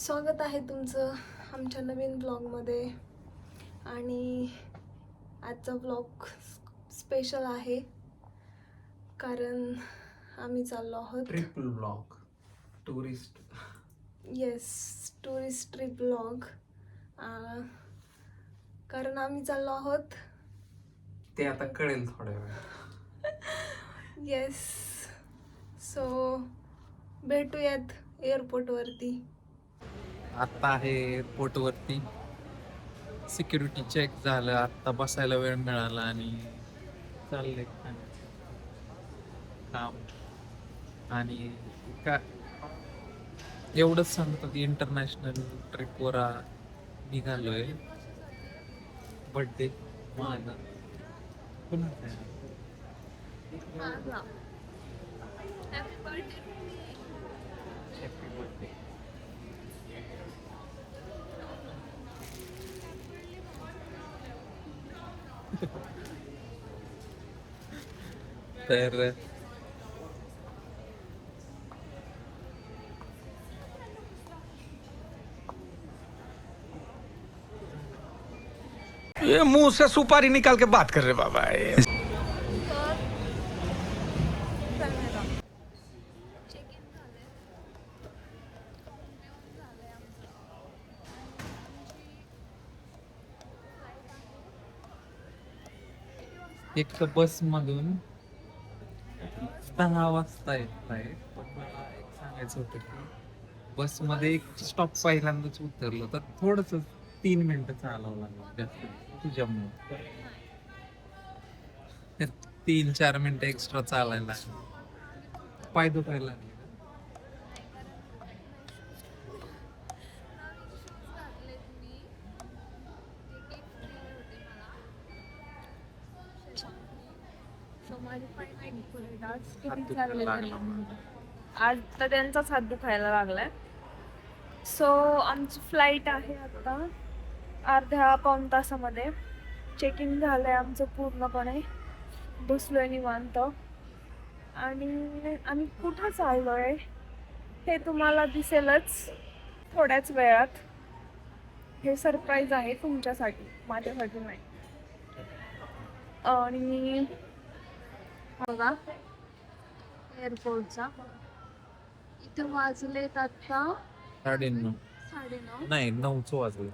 स्वागत आहे तुमचं आमच्या नवीन ब्लॉगमध्ये. आणि आजचा ब्लॉग स्पेशल आहे कारण आम्ही चाललो आहोत triple blog tourist. Yes, tourist trip blog. कारण आम्ही चाललो आहोत, ते आता कळेल थोड्या वेळ. येस. सो भेटूयात एअरपोर्टवरती. आता आहे एअरपोर्ट वरती. सिक्युरिटी चेक झालं, आता बसायला वेळ मिळाला आणि चाललंय काम. आणि का एवढंच सांगतो की इंटरनॅशनल ट्रिपवर निघालोय. बर्थडे माझा कुणाचा आहे? Happy birthday. तर ये मुंह से सुपारी निकाल के बात कर रहे बाबा ये। एक तर बस मधून 10 वाजता येत आहे. पण मला एक सांगायचं होतं की बस मध्ये एक स्टॉप पहिल्यांदाच उतरलो तर थोडस 3 मिनिटं चालावं लागलं जास्त तुझ्यामुळे. 3-4 मिनिटं एक्स्ट्रा चालायला लागले. पाय दुखायला लागले. आज तर त्यांचाच हात दुखायला लागलाय. सो आमची फ्लाईट आहे आता अर्ध्या पाऊण तासामध्ये. चेकिंग झालंय आमचं पूर्णपणे. बसलोय निवांत आणि आम्ही कुठं चाललोय हे तुम्हाला दिसेलच थोड्याच वेळात. हे सरप्राईज आहे तुमच्यासाठी, माझ्यासाठी नाही. आणि बघा एअरपोर्टचा इथे वाजलेत आता 9:30 9:30. नाही 9च वाजले.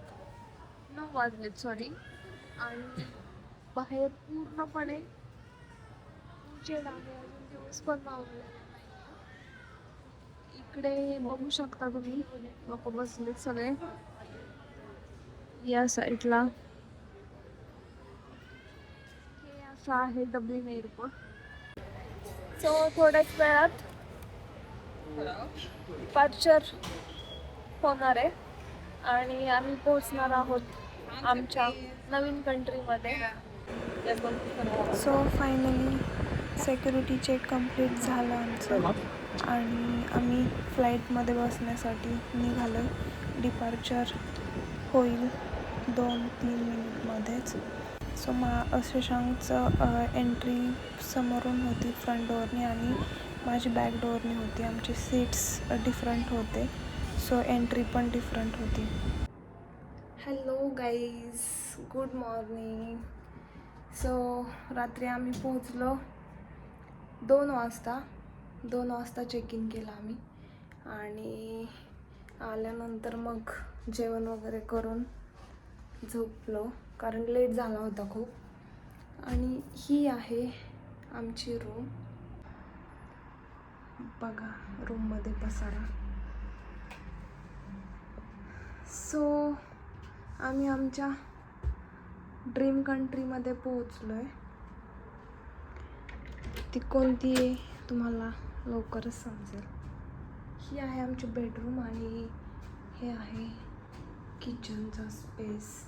9 वाजलेत, सॉरी. आणि बाहेर पूर्णपणे उजेड आहे, अजून दिवस पण मावळलेला नाहीये. इकडे बघू शकता तुम्ही, लोक बसलेत सगळे या साईडला. हे असं आहे डब्लिन एअरपोर्ट. सो थोड्याच वेळात डिपार्चर होणार आहे आणि आम्ही पोहोचणार आहोत आमच्या नवीन कंट्रीमध्ये. So finally security check complete झालं आमचं आणि आम्ही फ्लाईटमध्ये बसण्यासाठी निघालो. डिपार्चर होईल 2-3 मिनिटमध्येच. सो शशांकचं एंट्री समोरून होती फ्रंट डोअरने आणि माझी बॅक डोअरने होती. आमचे सीट्स डिफरंट होते, सो एंट्री पण डिफरंट होती. Hello guys, good morning. So रात्री आम्ही पोहोचलो 2 वाजता. 2 वाजता चेक इन केलं आम्ही आणि आल्यानंतर मग जेवण वगैरे करून झोपलो कारण लेट झाला होता खूप. आणि ही आहे आमची रूम. बघा रूममध्ये पसारा. सो आम्ही आमच्या ड्रीम कंट्रीमध्ये पोहोचलो आहे. ती कोणती आहे तुम्हाला लवकरच समजेल. ही आहे आमची बेडरूम आणि हे आहे किचनचा स्पेस.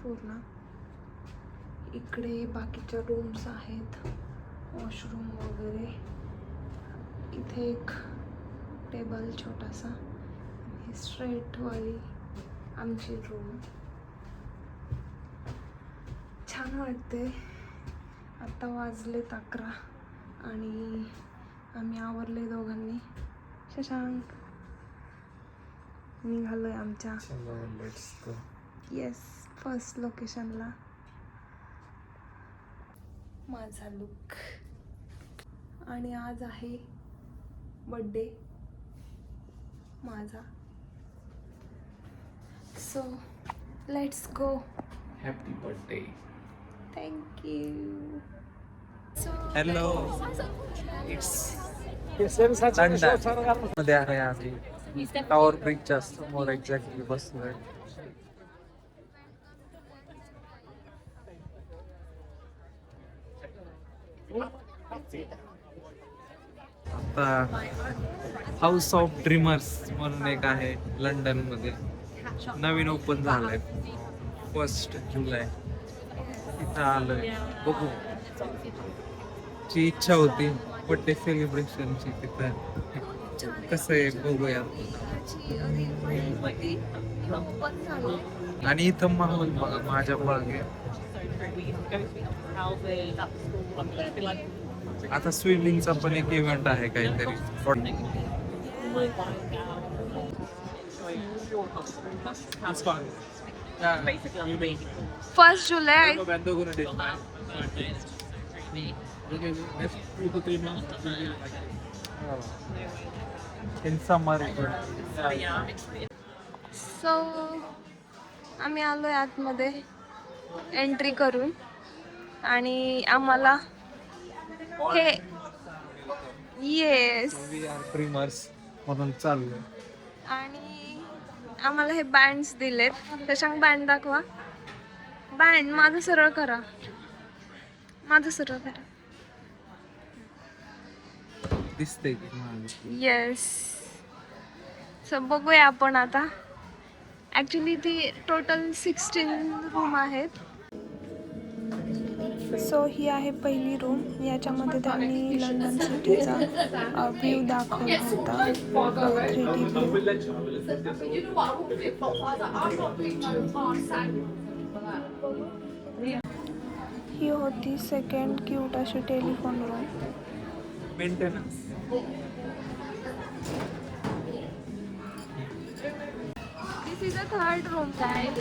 पूर्ण इकडे बाकीच्या रूम्स आहेत, वॉशरूम वगैरे. इथे एक टेबल छोटासा. ही स्ट्रेटवाली आमची रूम. छान वाटते. आता वाजलेत 11 आणि आम्ही आवरले शशांक निघालोय आमच्या लेट्स गो. येस फर्स्ट लोकेशनला. माझा लुक आणि आज आहे बर्थडे माझा. So let's go. Happy birthday. Thank you. Hello. मध्ये आहे आम्ही टावर ब्रिजच्या समोर एक्झॅक्टली बसलोय. आता हाऊस ऑफ ड्रीमर्स म्हणून एक आहे लंडन मध्ये, नवीन ओपन झालंय 1 जुलै. तिथं आलोय बघू. ची इच्छा होती बर्थडे सेलिब्रेशनची, तिथं कसं आहे बघूया. आणि इथं माहोल बघा, माझ्या मागे आता स्विमिंगचा पण एक इव्हेंट आहे काहीतरी. 1 जुलै. सो आम्ही आलोय आतमध्ये एंट्री करून आणि आम्हाला हे येस ड्रीमर्स म्हणून चाललोय. आणि आम्हाला हे बँड्स दिलेत. त्याच्यात बँड दाखवा. बँड माझं सरळ करा, माझं सरळ करा. दिसते की येस. सो बघूया आपण आता. ॲक्च्युली ती टोटल 16 रूम आहेत. सो ही आहे पहिली रूम. याच्यामध्ये त्यांनी लंडन सिटीचा व्ह्यू दाखवला होता, 3D व्ह्यू. ही होती सेकंड क्यूट अशी telephone room. Maintenance. This is a third room guys.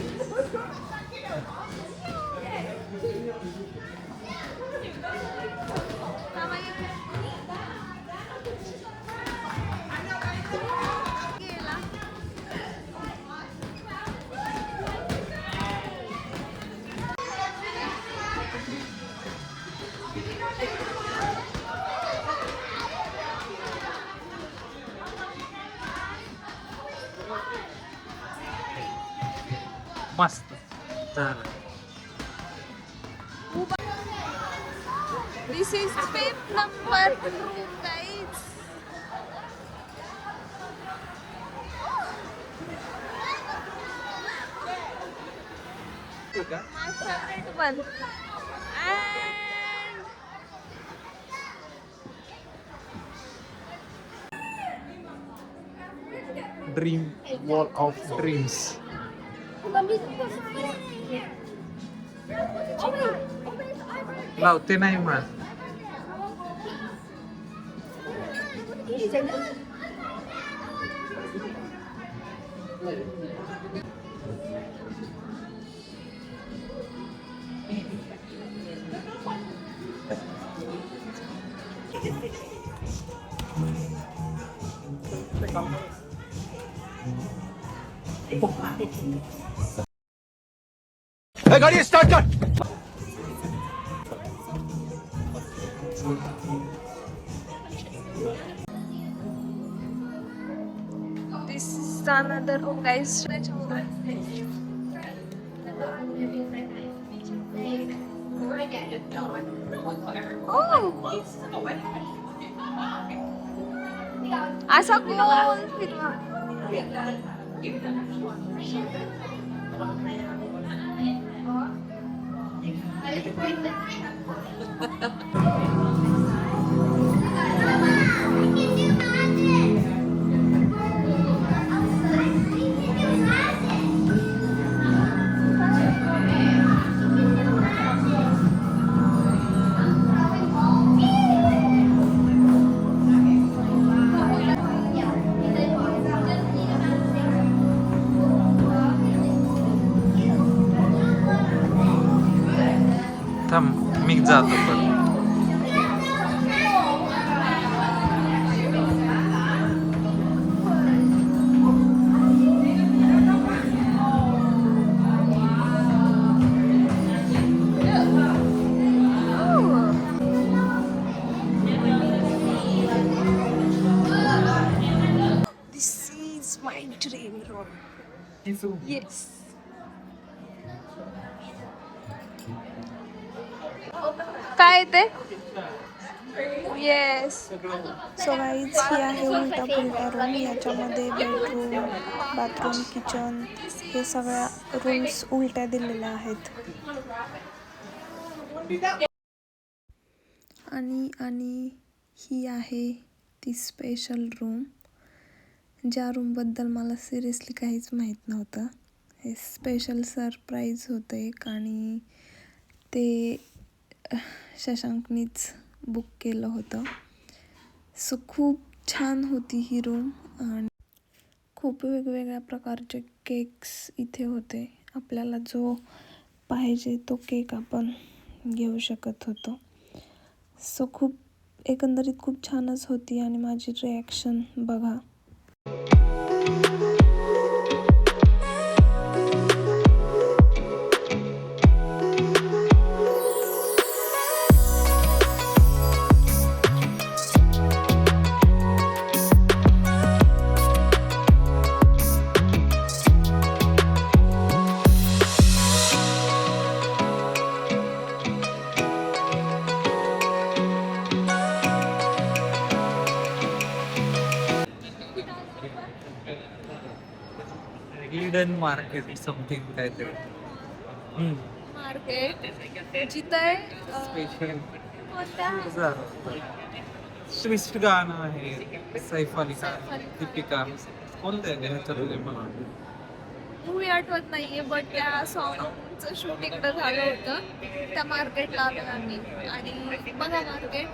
मस्त झालं. This is 5th number room, guys. My favorite one. And dream wall of dreams. लावते नाही मला. गाड़ी स्टार्ट कर. this is another room, guys. असा गोल फिरवा. जातो पण. This is my dream room. Yes. काय ते? येस. सो गाईज ही आहे उलटा पुलटा रूम. याच्यामध्ये बेडरूम, बाथरूम, किचन हे सगळ्या रूम्स उलट्या दिलेल्या आहेत. आणि ही आहे ती स्पेशल रूम, ज्या रूमबद्दल मला सिरियसली काहीच माहीत नव्हतं. हे स्पेशल सरप्राईज होतं एक, आणि ते शशांकनीच बुक केलं होतं. सो खूप छान होती ही रूम, आणि खूप वेगवेगळ्या प्रकारचे केक्स इथे होते. आपल्याला जो पाहिजे तो केक आपण घेऊ शकत होतो. सो खूप एकंदरीत खूप छानच होती, आणि माझी रिॲक्शन बघा. हिडन मार्केट समथिंग काहीतरी. मार्केट जिथे स्पेशल कोणत्या ट्विस्ट गाणं आहे सैफ अली खान, दीपिका. कोणतं आहे ह्याच्यातले मला मूवी आठवत नाहीये, बट त्या सॉंगचं शूट इकडं झालं होतं. त्या मार्केटला आलो आम्ही, आणि बघा मार्केट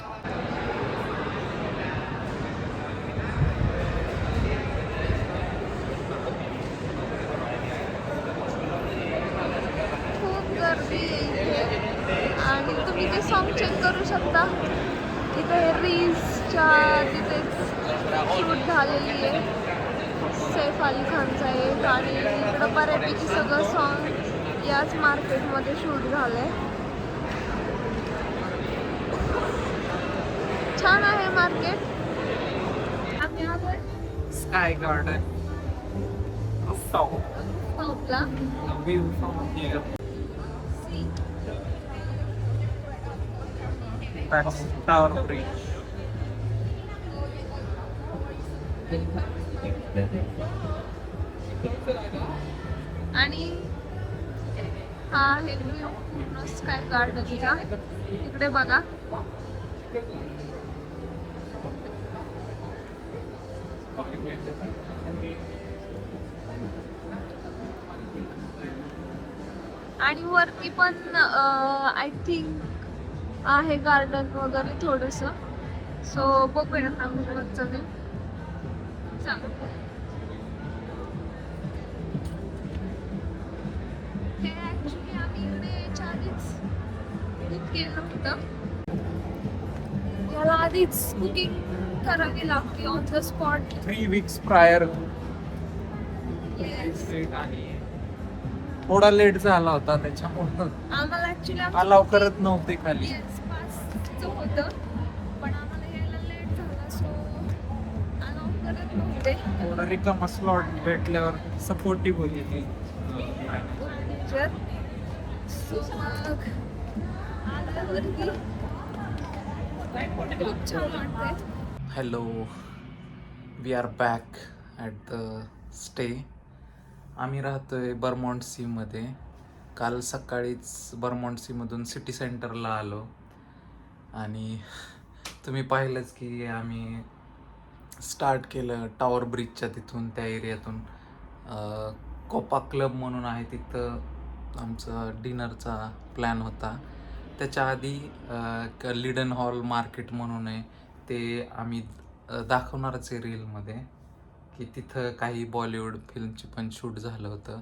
खूप गर्दी आहे इथे. आणि तुम्ही ते सॉन्ग चेक करू शकता. इथे रील्सच्या तिथेच शूट झालेली आहे सैफ अली खानचा एक, आणि इकडं बऱ्यापैकी सगळं सॉन्ग याच मार्केटमध्ये शूट झालंय. छान आहे मार्केट. आम्ही आलोय स्काय गार्डन टॉपला. View from here. Tower Bridge. आणि हा आहे व्ह्यू पूर्ण स्काय गार्डनचा. इकडे बघा. आणि वरती पण आय थिंक आहे गार्डन वगैरे थोडस. सो बघूया आम्ही वरचं व्ह्यू. हे ऍक्च्युली आम्ही इकडे याच्या आधीच बुक केलं होतं. याला आधीच बुकिंग करावी लागते on the spot. 3 weeks prior. थोडा लेट झाला होता त्याच्यामुळे आम्हाला ऍक्च्युली अलाव करत नव्हते खाली. पासचं होतं, पण आम्हाला यायला लेट झाला, सो अलाव करत नव्हते. थोडा रिकामा स्लॉट भेटल्यावर सपोर्टिव्ह होती ती. मॅनेजर. सो मग आल्यावरती खूप छान वाटतंय. Hello, we are back at the stay. आम्ही राहतोय बर्मॉन्ट सीमध्ये. काल सकाळीच बर्मॉन्ट सीमधून सिटी सेंटरला आलो, आणि तुम्ही पाहिलंच की आम्ही स्टार्ट केलं टॉवर ब्रिजच्या तिथून, त्या एरियातून. कोपा क्लब म्हणून आहे तिथं आमचा डिनरचा प्लॅन होता. त्याच्या आधी लिडन हॉल मार्केट म्हणून आहे, ते आम्ही दाखवणारच आहे रीलमध्ये, की तिथं काही बॉलिवूड फिल्मची पण शूट झालं होतं,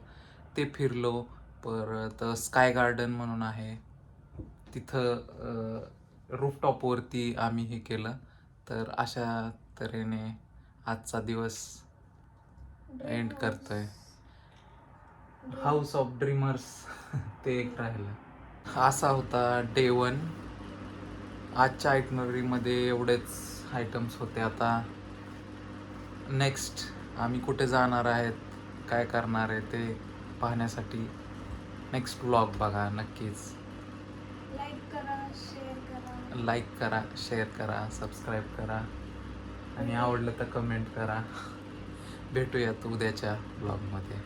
ते फिरलो. परत स्काय गार्डन म्हणून आहे तिथं रूफटॉपवरती आम्ही हे केलं. तर अशा तऱ्हेने आजचा दिवस एंड करतोय. हाऊस ऑफ ड्रीमर्स ते एक राहिलं. असा होता डे 1. आजच्या आयटनरीमध्ये एवढेच आयटम्स होते. आता नेक्स्ट आम्ही कुठे जाणार आहेत, काय करणार आहे ते पाहण्यासाठी नेक्स्ट व्लॉग बघा नक्कीच. लाईक करा, शेअर करा, सबस्क्राईब करा आणि आवडलं तर कमेंट करा. भेटूयात उद्याच्या व्लॉगमध्ये.